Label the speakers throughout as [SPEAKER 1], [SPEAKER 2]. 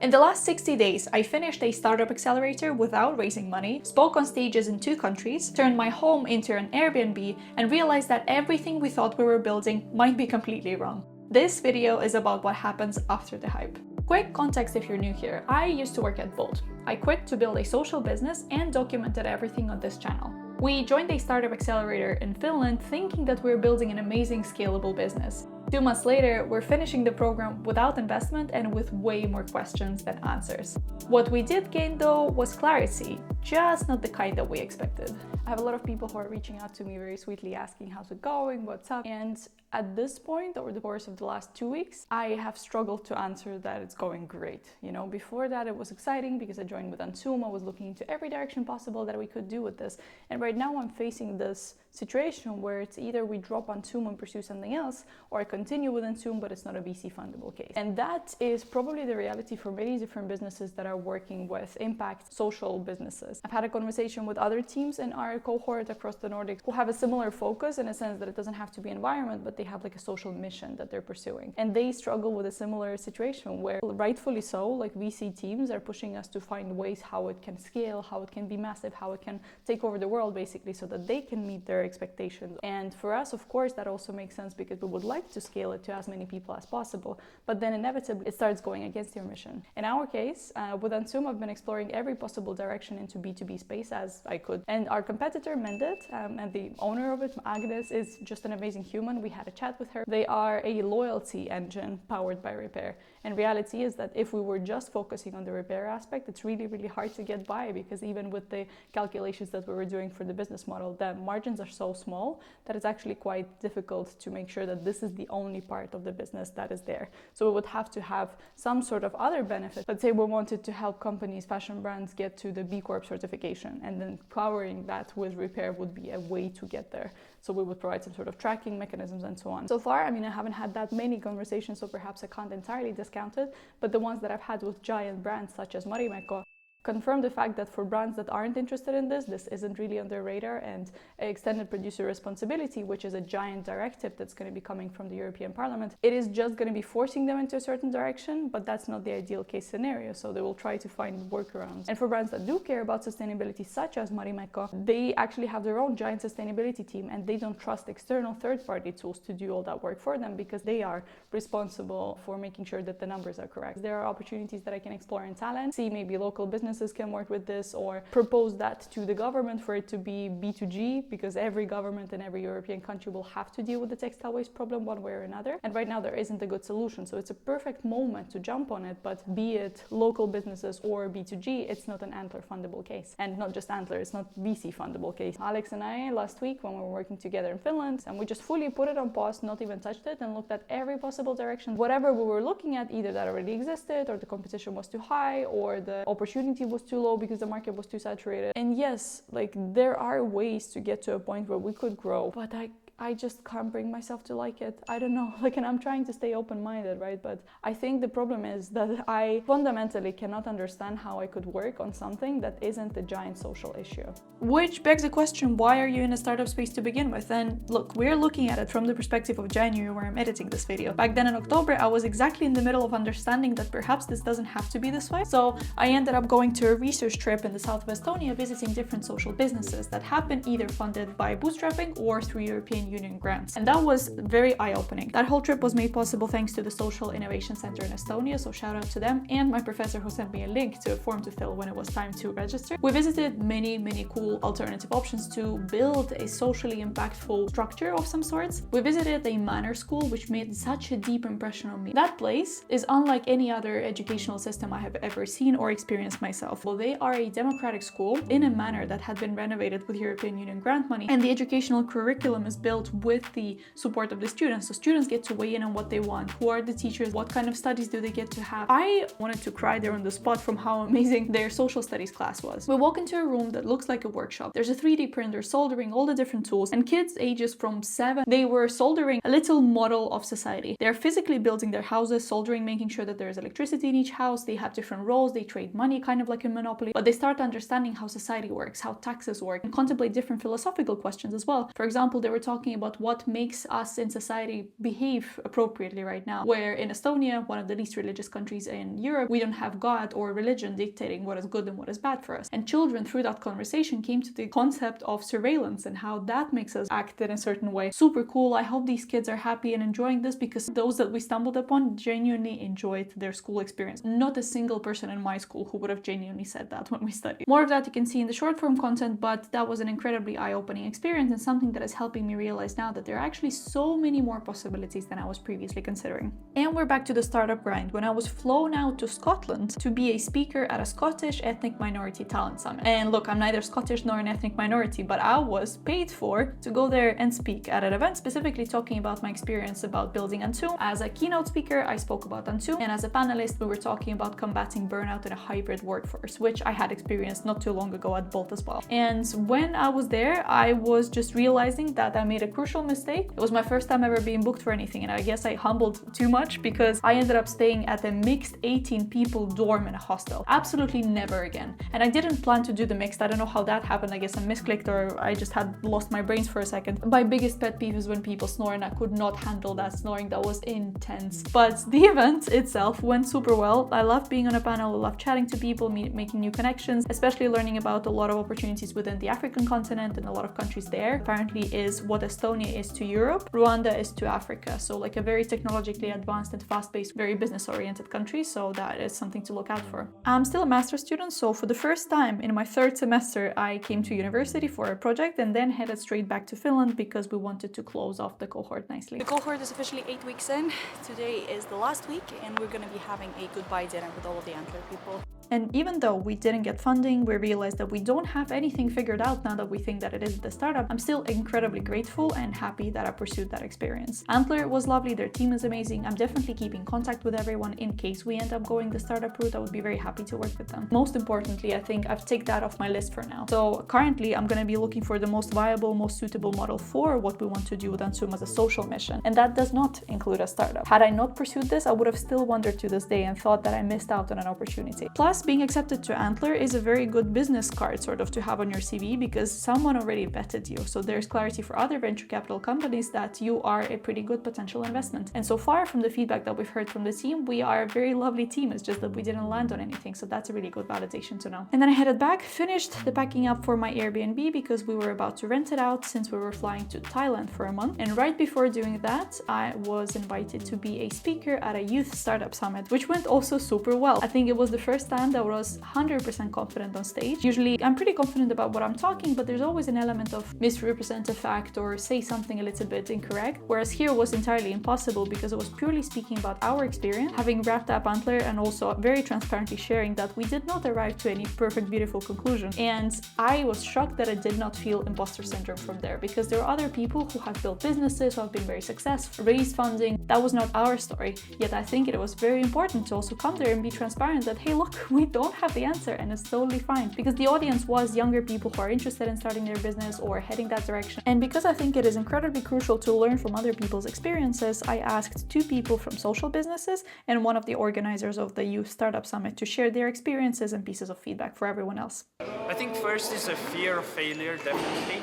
[SPEAKER 1] In the last 60 days, I finished a startup accelerator without raising money, spoke on stages in 2 countries, turned my home into an Airbnb, and realized that everything we thought we were building might be completely wrong. This video is about what happens after the hype. Quick context if you're new here, I used to work at Bolt. I quit to build a social business and documented everything on this channel. We joined a startup accelerator in Finland thinking that we were building an amazing scalable business. 2 months later, we're finishing the program without investment and with way more questions than answers. What we did gain though was clarity, just not the kind that we expected. I have a lot of people who are reaching out to me very sweetly asking how's it going, what's up, and at this point, over the course of the last 2 weeks, I have struggled to answer that it's going great. You know, before that it was exciting because I joined with Ansum, I was looking into every direction possible that we could do with this. And right now I'm facing this situation where it's either we drop Ansum and pursue something else, or I continue with Ansum, but it's not a VC fundable case. And that is probably the reality for many different businesses that are working with impact social businesses. I've had a conversation with other teams in our cohort across the Nordics who have a similar focus in a sense that it doesn't have to be environment, but they have like a social mission that they're pursuing. And they struggle with a similar situation where, rightfully so, like VC teams are pushing us to find ways how it can scale, how it can be massive, how it can take over the world basically so that they can meet their expectations. And for us, of course, that also makes sense because we would like to scale it to as many people as possible, but then inevitably it starts going against your mission. In our case, with Ansum, I've been exploring every possible direction into B2B space as I could. And our competitor, Mendit, and the owner of it, Agnes, is just an amazing human. We had a chat with her. They are a loyalty engine powered by repair. And reality is that if we were just focusing on the repair aspect, it's really, really hard to get by because even with the calculations that we were doing for the business model, the margins are so small that it's actually quite difficult to make sure that this is the only part of the business that is there. So we would have to have some sort of other benefit. Let's say we wanted to help companies, fashion brands get to the B Corp certification, and then powering that with repair would be a way to get there. So we would provide some sort of tracking mechanisms and so on. So far, I mean, I haven't had that many conversations, so perhaps I can't entirely discount it, but the ones that I've had with giant brands such as Marimekko confirm the fact that for brands that aren't interested in this isn't really on their radar, and extended producer responsibility, which is a giant directive that's going to be coming from the European Parliament, it is just going to be forcing them into a certain direction, but that's not the ideal case scenario, so they will try to find workarounds. And for brands that do care about sustainability, such as Marimekko, they actually have their own giant sustainability team, and they don't trust external third-party tools to do all that work for them because they are responsible for making sure that the numbers are correct. There are opportunities that I can explore in talent, see maybe local businesses can work with this, or propose that to the government for it to be B2G, because every government in every European country will have to deal with the textile waste problem one way or another. And right now there isn't a good solution. So it's a perfect moment to jump on it, but be it local businesses or B2G, it's not an Antler fundable case. And not just Antler, it's not VC fundable case. Alex and I last week when we were working together in Finland, and we just fully put it on pause, not even touched it, and looked at every possible direction. Whatever we were looking at, either that already existed, or the competition was too high, or the opportunity was too low because the market was too saturated. And yes, like there are ways to get to a point where we could grow, but I just can't bring myself to like it. I don't know, like, and I'm trying to stay open-minded, right? But I think the problem is that I fundamentally cannot understand how I could work on something that isn't a giant social issue. Which begs the question, why are you in a startup space to begin with? And look, we're looking at it from the perspective of January where I'm editing this video. Back then in October, I was exactly in the middle of understanding that perhaps this doesn't have to be this way. So I ended up going to a research trip in the south of Estonia, visiting different social businesses that have been either funded by bootstrapping or through European Union grants. And that was very eye-opening. That whole trip was made possible thanks to the Social Innovation Center in Estonia, so shout out to them, and my professor who sent me a link to a form to fill when it was time to register. We visited many cool alternative options to build a socially impactful structure of some sorts. We visited a manor school, which made such a deep impression on me. That place is unlike any other educational system I have ever seen or experienced myself. Well, they are a democratic school in a manor that had been renovated with European Union grant money, and the educational curriculum is built with the support of the students. So students get to weigh in on what they want, who are the teachers, what kind of studies do they get to have. I wanted to cry there on the spot from how amazing their social studies class was. We walk into a room that looks like a workshop. There's a 3D printer, soldering, all the different tools, and kids ages from 7, they were soldering a little model of society. They're physically building their houses, soldering, making sure that there's electricity in each house. They have different roles, they trade money kind of like in Monopoly, but they start understanding how society works, how taxes work, and contemplate different philosophical questions as well. For example, they were talking talking about what makes us in society behave appropriately right now. Where in Estonia, one of the least religious countries in Europe, we don't have God or religion dictating what is good and what is bad for us. And children, through that conversation, came to the concept of surveillance and how that makes us act in a certain way. Super cool. I hope these kids are happy and enjoying this, because those that we stumbled upon genuinely enjoyed their school experience. Not a single person in my school who would have genuinely said that when we studied. More of that you can see in the short form content, but that was an incredibly eye-opening experience and something that is helping me realize now that there are actually so many more possibilities than I was previously considering. And we're back to the startup grind when I was flown out to Scotland to be a speaker at a Scottish ethnic minority talent summit. And look, I'm neither Scottish nor an ethnic minority, but I was paid for to go there and speak at an event specifically talking about my experience about building Antum. As a keynote speaker, I spoke about Antum, and as a panelist, we were talking about combating burnout in a hybrid workforce, which I had experienced not too long ago at Bolt as well. And when I was there, I was just realizing that I made a crucial mistake. It was my first time ever being booked for anything, and I guess I humbled too much because I ended up staying at a mixed 18 people dorm in a hostel. Absolutely never again. And I didn't plan to do the mixed. I don't know how that happened. I guess I misclicked, or I just had lost my brains for a second. My biggest pet peeve is when people snore, and I could not handle that snoring. That was intense. But the event itself went super well. I love being on a panel. I love chatting to people, making new connections, especially learning about a lot of opportunities within the African continent and a lot of countries there. Apparently is what Estonia is to Europe, Rwanda is to Africa. So like a very technologically advanced and fast-paced, very business-oriented country. So that is something to look out for. I'm still a master's student, so for the first time in my third semester, I came to university for a project and then headed straight back to Finland because we wanted to close off the cohort nicely. The cohort is officially 8 weeks in. Today is the last week and we're going to be having a goodbye dinner with all of the Antler people. And even though we didn't get funding, we realized that we don't have anything figured out now that we think that it is the startup. I'm still incredibly grateful and happy that I pursued that experience. Antler was lovely, their team is amazing. I'm definitely keeping contact with everyone in case we end up going the startup route. I would be very happy to work with them. Most importantly, I think I've ticked that off my list for now. So currently I'm going to be looking for the most viable, most suitable model for what we want to do with Antum as a social mission. And that does not include a startup. Had I not pursued this, I would have still wondered to this day and thought that I missed out on an opportunity. Plus, being accepted to Antler is a very good business card sort of to have on your CV because someone already vetted you. So there's clarity for other venture capital companies that you are a pretty good potential investment. And so far from the feedback that we've heard from the team, we are a very lovely team. It's just that we didn't land on anything. So that's a really good validation to know. And then I headed back, finished the packing up for my Airbnb because we were about to rent it out since we were flying to Thailand for a month. And right before doing that, I was invited to be a speaker at a youth startup summit, which went also super well. I think it was the first time that I was 100% confident on stage. Usually I'm pretty confident about what I'm talking, but there's always an element of misrepresent a fact or say something a little bit incorrect. Whereas here was entirely impossible because I was purely speaking about our experience, having wrapped up Antler and also very transparently sharing that we did not arrive to any perfect, beautiful conclusion. And I was shocked that I did not feel imposter syndrome from there because there are other people who have built businesses, who have been very successful, raised funding. That was not our story. Yet I think it was very important to also come there and be transparent that, hey, look, we don't have the answer and it's totally fine. Because the audience was younger people who are interested in starting their business or heading that direction. And because I think it is incredibly crucial to learn from other people's experiences, I asked 2 people from social businesses and one of the organizers of the Youth Startup Summit to share their experiences and pieces of feedback for everyone else.
[SPEAKER 2] I think first is a fear of failure, definitely.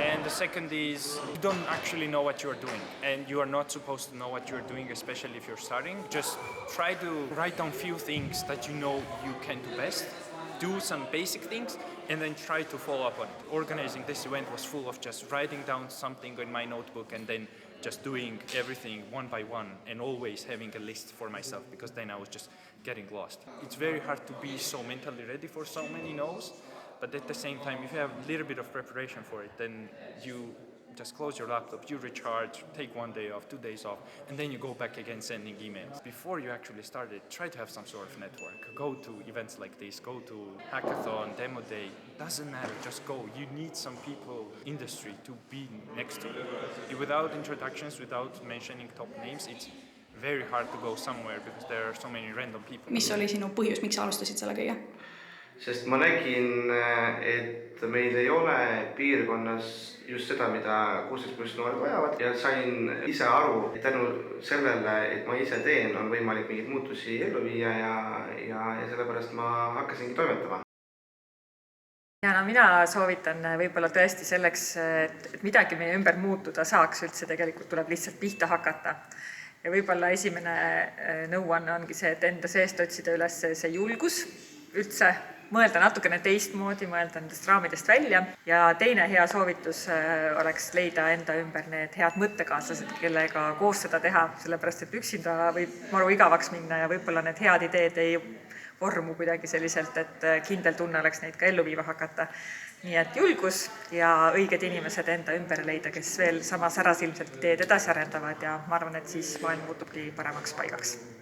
[SPEAKER 2] And the second is you don't actually know what you're doing and you are not supposed to know what you're doing, especially if you're starting. Just try to write down few things that you know you can do best, do some basic things, and then try to follow up on it. Organizing this event was full of just writing down something in my notebook and then just doing everything one by one and always having a list for myself because then I was just getting lost. It's very hard to be so mentally ready for so many no's. But at the same time, if you have a little bit of preparation for it, then you just close your laptop, you recharge, take 1 day off, 2 days off, and then you go back again sending emails. Before you actually start it, try to have some sort of network. Go to events like this, go to hackathon, demo day, doesn't matter, just go. You need some people, industry, to be next to you. Without introductions, without mentioning top names, it's very hard to go somewhere because there are so many random people.
[SPEAKER 1] Mis oli sinu põhjus, miks sa alustasid selle kõige?
[SPEAKER 3] Sest ma nägin, et meil ei ole piirkonnas just seda, mida 16+ noored vajavad ja sain ise aru, et tänu sellele, et ma ise teen, on võimalik mingeid muutusi ellu viia ja sellepärast ma hakkasingi toimetama.
[SPEAKER 4] Ja no mina soovitan võib-olla tõesti selleks, et midagi meie ümber muutuda saaks üldse, tegelikult tuleb lihtsalt pihta hakata. Ja võib-olla esimene nõuanne ongi see, et enda seest otsida üles see julgus üldse, mõelda natukene teistmoodi, mõelda nendest raamidest välja. Ja teine hea soovitus oleks leida enda ümber need head mõttekaaslased, kellega koos seda teha, sellepärast et üksinda võib maru igavaks minna ja võib-olla need head ideed ei vormu kuidagi selliselt, et kindel tunne oleks neid ka ellu viima hakata. Nii et julgus ja õiged inimesed enda ümber leida, kes veel sama särasilmselt ideed edasi arendavad ja ma arvan, et siis maailm muutubki paremaks paigaks.